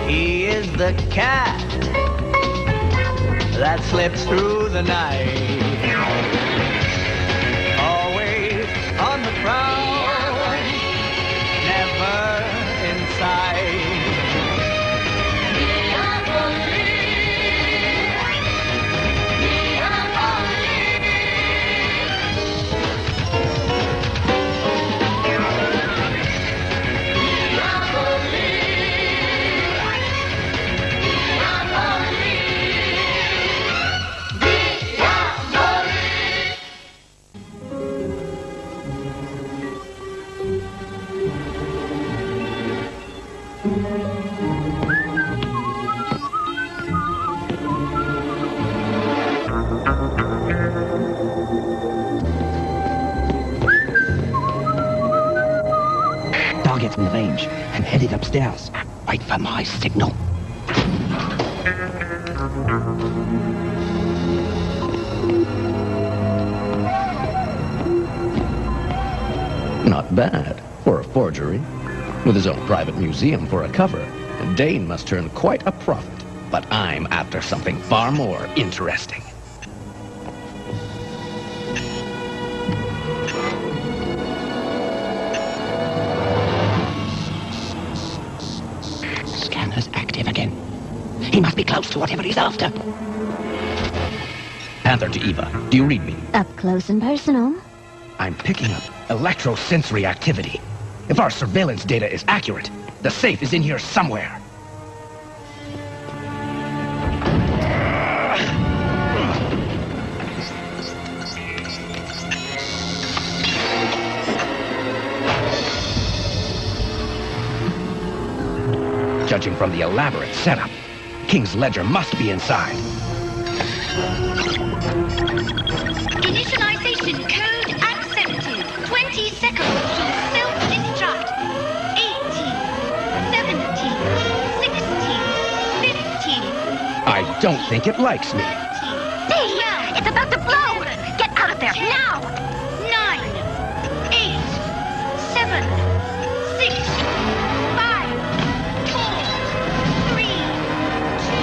He is the cat that slips through the night. Always on the prowl, never inside. Target's in range. I'm headed upstairs. Wait for my signal. Not bad for a forgery. With his own private museum for a cover, Dane must turn quite a profit. But I'm after something far more interesting. Scanner's active again. He must be close to whatever he's after. Panther to Eva, do you read me? Up close and personal. I'm picking up electrosensory activity. If our surveillance data is accurate, the safe is in here somewhere. Judging from the elaborate setup, King's ledger must be inside. Initialization code accepted. 20 seconds to self-destruct. 18, 17, 16, 15. I don't think it likes me. It's about to blow! Get out of there, now! 9, 8, 7, 6, 5, 4, 3, 2,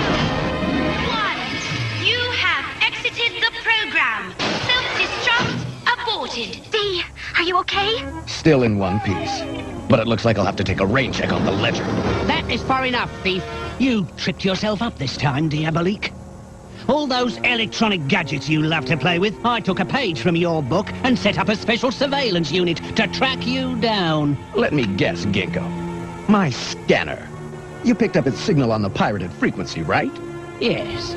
1. You have exited the program. Self-destruct aborted. Dee, are you okay? Still in one piece. But it looks like I'll have to take a rain check on the ledger. That is far enough, thief. You tripped yourself up this time, Diabolik. All those electronic gadgets you love to play with, I took a page from your book and set up a special surveillance unit to track you down. Let me guess, Ginkgo. My scanner. You picked up its signal on the pirated frequency, right? Yes.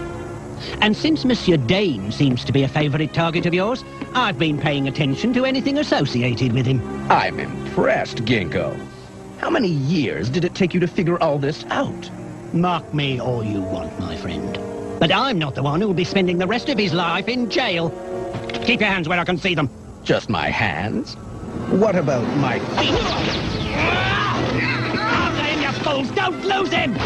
And since Monsieur Dane seems to be a favorite target of yours, I've been paying attention to anything associated with him. I'm impressed, Ginkgo. How many years did it take you to figure all this out? Mock me all you want, my friend. But I'm not the one who will be spending the rest of his life in jail. Keep your hands where I can see them. Just my hands? What about my feet? Damn you fools! Don't lose him!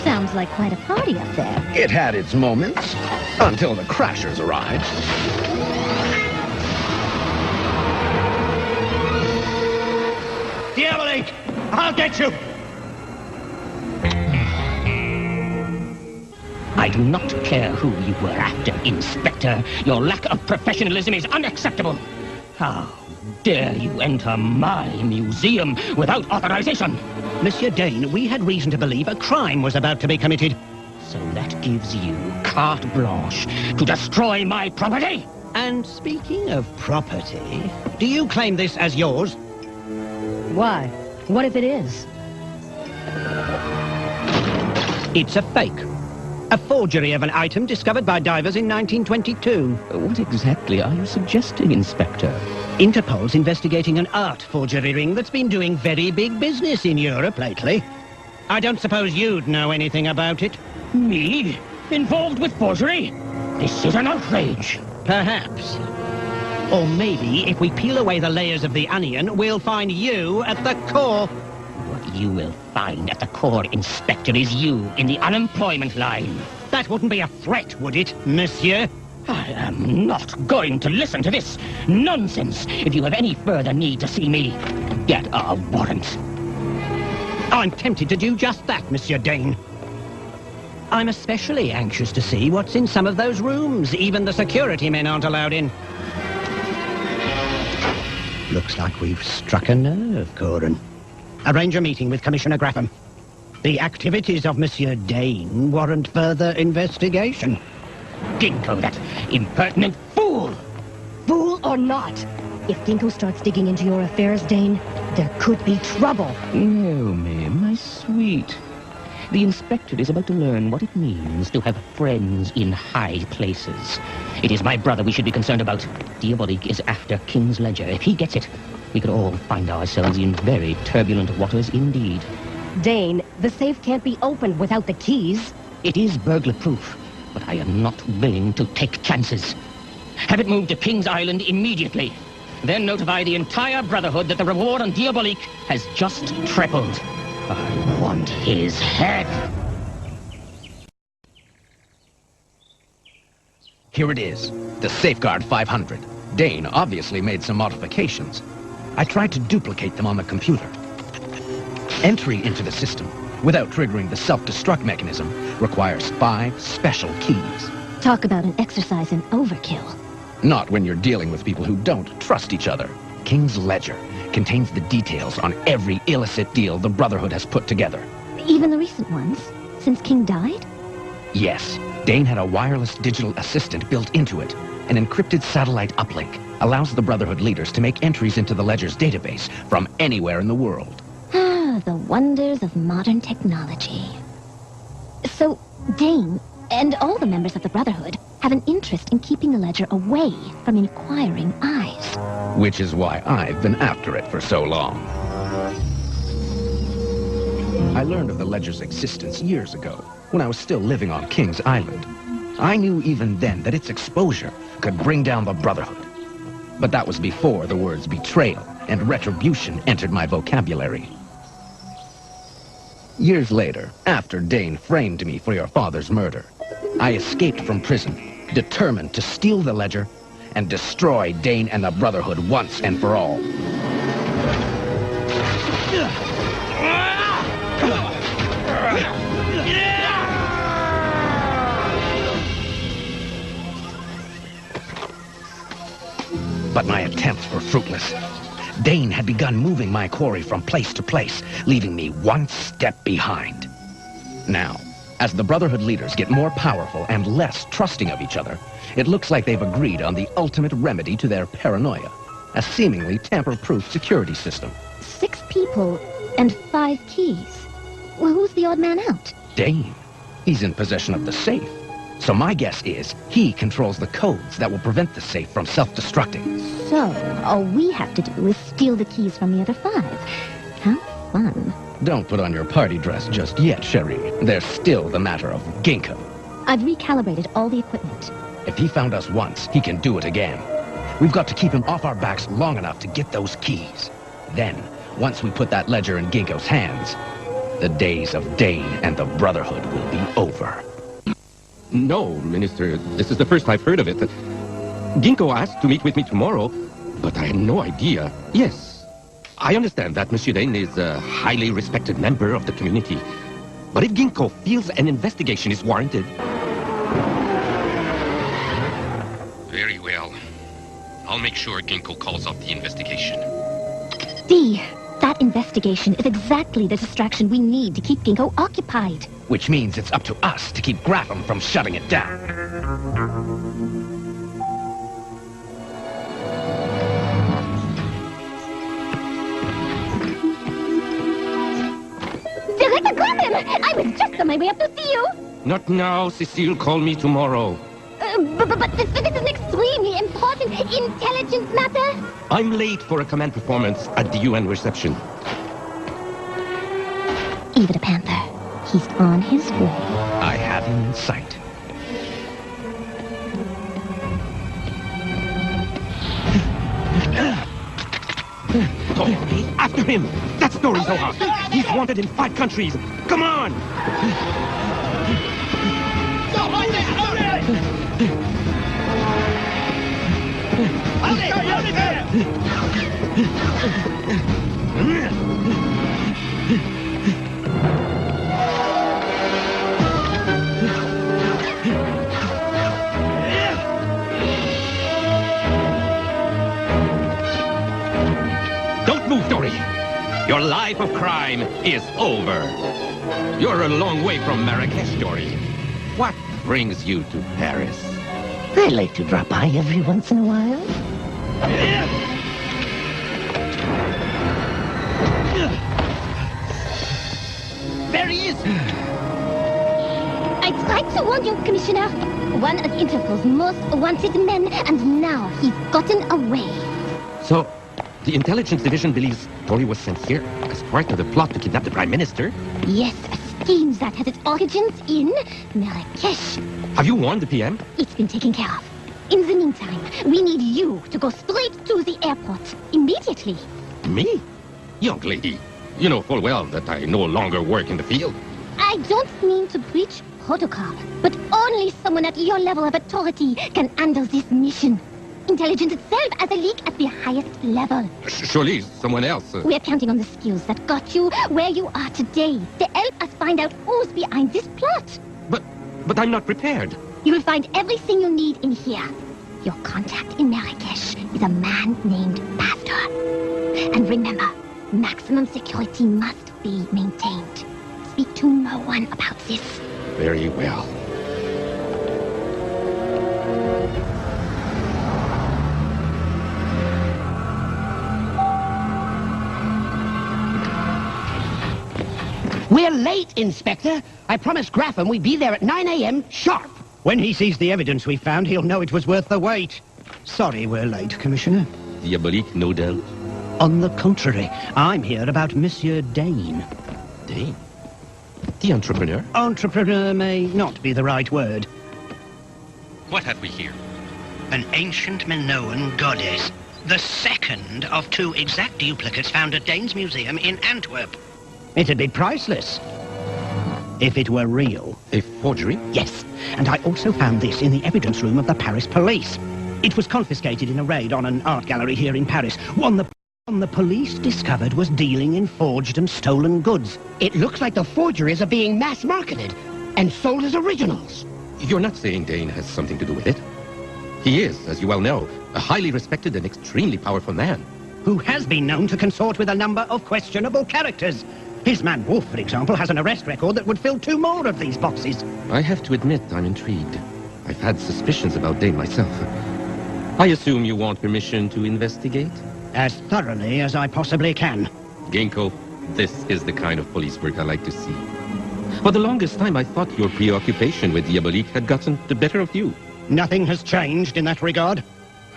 Sounds like quite a party up there. It had its moments, until the crashers arrived. Diabolik! I'll get you! I do not care who you were after, Inspector. Your lack of professionalism is unacceptable. How dare you enter my museum without authorization? Monsieur Dane, we had reason to believe a crime was about to be committed. So that gives you carte blanche to destroy my property? And speaking of property, do you claim this as yours? Why? What if it is? It's a fake. A forgery of an item discovered by divers in 1922. What exactly are you suggesting, Inspector? Interpol's investigating an art forgery ring that's been doing very big business in Europe lately. I don't suppose you'd know anything about it. Me? Involved with forgery? This is an outrage. Perhaps. Or maybe, if we peel away the layers of the onion, we'll find you at the core. What you will find at the core, Inspector, is you in the unemployment line. That wouldn't be a threat, would it, monsieur? I am not going to listen to this nonsense. If you have any further need to see me, get a warrant. I'm tempted to do just that, Monsieur Dane. I'm especially anxious to see what's in some of those rooms. Even the security men aren't allowed in. Looks like we've struck a nerve, Corin. Arrange a meeting with Commissioner Grapham. The activities of Monsieur Dane warrant further investigation. Ginkgo, that impertinent fool! Fool or not, if Ginkgo starts digging into your affairs, Dane, there could be trouble. Naomi, my sweet. The Inspector is about to learn what it means to have friends in high places. It is my brother we should be concerned about. Diabolik is after King's Ledger. If he gets it, we could all find ourselves in very turbulent waters indeed. Dane, the safe can't be opened without the keys. It is burglar-proof, but I am not willing to take chances. Have it moved to King's Island immediately. Then notify the entire Brotherhood that the reward on Diabolik has just tripled. I want his head. Here it is, the Safeguard 500. Dane obviously made some modifications. I tried to duplicate them on the computer. Entry into the system, without triggering the self-destruct mechanism, requires 5 special keys. Talk about an exercise in overkill. Not when you're dealing with people who don't trust each other. King's Ledger contains the details on every illicit deal the Brotherhood has put together. Even the recent ones? Since King died? Yes, Dane had a wireless digital assistant built into it. An encrypted satellite uplink allows the Brotherhood leaders to make entries into the Ledger's database from anywhere in the world. Ah, the wonders of modern technology. So, Dane and all the members of the Brotherhood have an interest in keeping the Ledger away from inquiring eyes. Which is why I've been after it for so long. I learned of the Ledger's existence years ago, when I was still living on King's Island. I knew even then that its exposure could bring down the Brotherhood. But that was before the words betrayal and retribution entered my vocabulary. Years later, after Dane framed me for your father's murder, I escaped from prison, determined to steal the Ledger and destroy Dane and the Brotherhood once and for all. But my attempts were fruitless. Dane had begun moving my quarry from place to place, leaving me one step behind. Now, as the Brotherhood leaders get more powerful and less trusting of each other, it looks like they've agreed on the ultimate remedy to their paranoia, a seemingly tamper-proof security system. 6 people and 5 keys. Well, who's the odd man out? Dane. He's in possession of the safe. So my guess is he controls the codes that will prevent the safe from self-destructing. So, all we have to do is steal the keys from the other 5. How fun. Don't put on your party dress just yet, Cherie. There's still the matter of Ginkgo. I've recalibrated all the equipment. If he found us once, he can do it again. We've got to keep him off our backs long enough to get those keys. Then, once we put that ledger in Ginkgo's hands, the days of Dane and the Brotherhood will be over. No, Minister. This is the first I've heard of it. Ginkgo asked to meet with me tomorrow, but I had no idea. Yes, I understand that Monsieur Dane is a highly respected member of the community. But if Ginkgo feels an investigation is warranted... Very well. I'll make sure Ginkgo calls off the investigation. D, that investigation is exactly the distraction we need to keep Ginkgo occupied. Which means it's up to us to keep Grapham from shutting it down. Director Grapham! I was just on my way up to see you! Not now, Cecile. Call me tomorrow. But this is an extremely important intelligence matter. I'm late for a command performance at the UN reception. Eva the Panther. He's on his way. I have him in sight. Tori, after him! That story's over! He's wanted in 5 countries! Come on! Don't move, Dory! Your life of crime is over. You're a long way from Marrakesh, Dory. What brings you to Paris? I like to drop by every once in a while. There he is! I tried to warn you, Commissioner. One of Interpol's most wanted men, and now he's gotten away. So, the intelligence division believes Tori was sent here as part of the plot to kidnap the Prime Minister? Yes, a scheme that has its origins in Marrakesh. Have you warned the PM? It's been taken care of. In the meantime, we need you to go straight to the airport immediately. Me? Young lady, you know full well that I no longer work in the field. I don't mean to breach protocol, but only someone at your level of authority can handle this mission. Intelligence itself as a leak at the highest level. Surely someone else... We're counting on the skills that got you where you are today to help us find out who's behind this plot. But I'm not prepared. You will find everything you need in here. Your contact in Marrakesh is a man named Pastor. And remember, maximum security must be maintained. Speak to no one about this. Very well. We're late, Inspector. I promised Grapham we'd be there at 9 a.m. sharp. When he sees the evidence we found, he'll know it was worth the wait. Sorry we're late, Commissioner. Diabolik, no doubt. On the contrary, I'm here about Monsieur Dane. Dane? The entrepreneur? Entrepreneur may not be the right word. What have we here? An ancient Minoan goddess. The second of 2 exact duplicates found at Dane's Museum in Antwerp. It'd be priceless. If it were real. A forgery? Yes. And I also found this in the evidence room of the Paris police. It was confiscated in a raid on an art gallery here in Paris. One the police discovered was dealing in forged and stolen goods. It looks like the forgeries are being mass-marketed and sold as originals. You're not saying Dane has something to do with it? He is, as you well know, a highly respected and extremely powerful man. Who has been known to consort with a number of questionable characters. His man Wolf, for example, has an arrest record that would fill 2 more of these boxes. I have to admit I'm intrigued. I've had suspicions about Dane myself. I assume you want permission to investigate? As thoroughly as I possibly can. Ginkgo, this is the kind of police work I like to see. For the longest time, I thought your preoccupation with Diabolik had gotten the better of you. Nothing has changed in that regard.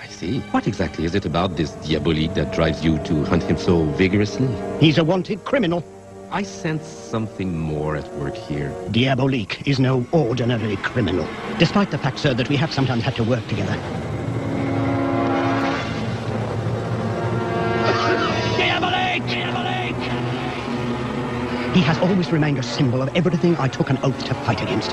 I see. What exactly is it about this Diabolik that drives you to hunt him so vigorously? He's a wanted criminal. I sense something more at work here. Diabolik is no ordinary criminal. Despite the fact, sir, that we have sometimes had to work together. Diabolik! Diabolik! He has always remained a symbol of everything I took an oath to fight against.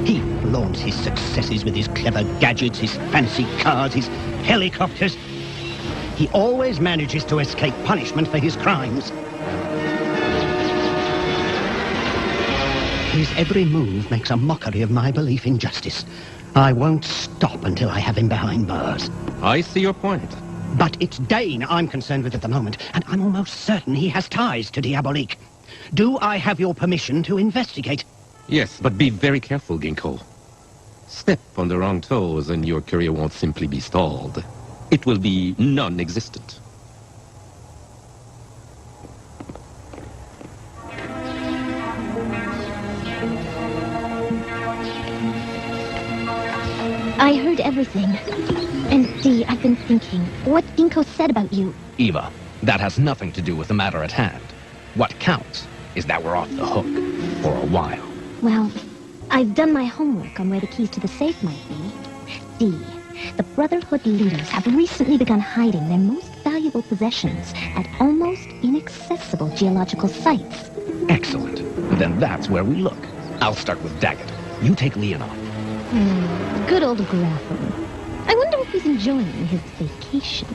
He flaunts his successes with his clever gadgets, his fancy cars, his helicopters. He always manages to escape punishment for his crimes. His every move makes a mockery of my belief in justice. I won't stop until I have him behind bars. I see your point. But it's Dane I'm concerned with at the moment, and I'm almost certain he has ties to Diabolik. Do I have your permission to investigate? Yes, but be very careful, Ginkgo. Step on the wrong toes and your career won't simply be stalled. It will be non-existent. I heard everything. And Dee, I've been thinking, what Ginkgo said about you. Eva, that has nothing to do with the matter at hand. What counts is that we're off the hook for a while. Well, I've done my homework on where the keys to the safe might be. D. The Brotherhood leaders have recently begun hiding their most valuable possessions at almost inaccessible geological sites. Excellent. Then that's where we look. I'll start with Daggett. You take Leonov. Good old Grapham. I wonder if he's enjoying his vacation.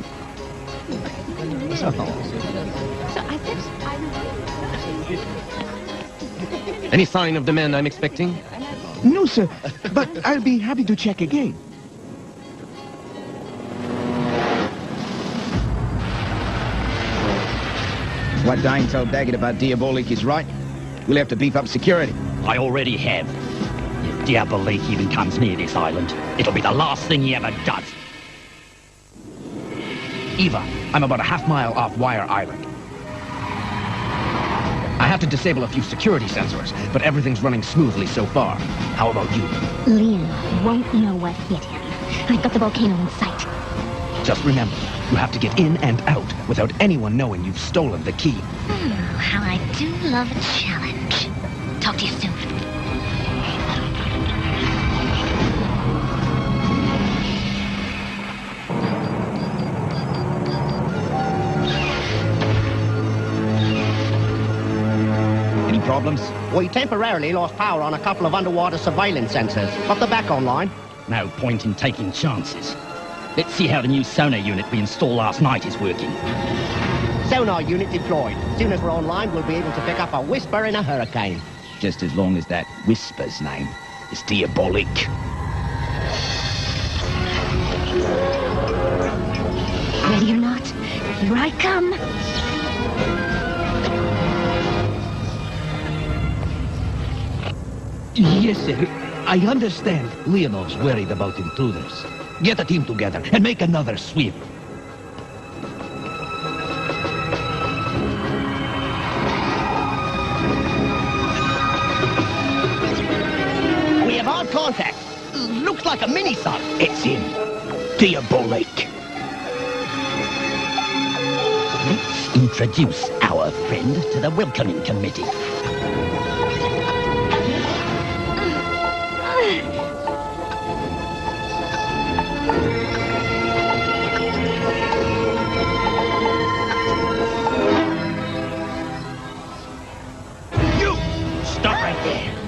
Any sign of the man I'm expecting? No, sir, but I'll be happy to check again. What Dane told Daggett about Diabolik is right. We'll have to beef up security. I already have. If Diabolik even comes near this island, it'll be the last thing he ever does. Eva, I'm about a half-mile off Wire Island. I have to disable a few security sensors, but everything's running smoothly so far. How about you? Leon won't know what hit him. I've got the volcano in sight. Just remember, you have to get in and out without anyone knowing you've stolen the key. Oh, how I do love a challenge. Talk to you soon. Any problems? We temporarily lost power on a couple of underwater surveillance sensors, but they're back online. No point in taking chances. Let's see how the new sonar unit we installed last night is working. Sonar unit deployed. As soon as we're online, we'll be able to pick up a whisper in a hurricane. Just as long as that Whisper's name is Diabolik. Ready or not, here I come. Yes, sir. I understand. Leonov's worried about intruders. Get a team together and make another sweep. We have hard contact. Looks like a mini-sub. It's him. Diabolik. Let's introduce our friend to the welcoming committee. You! Stop right there.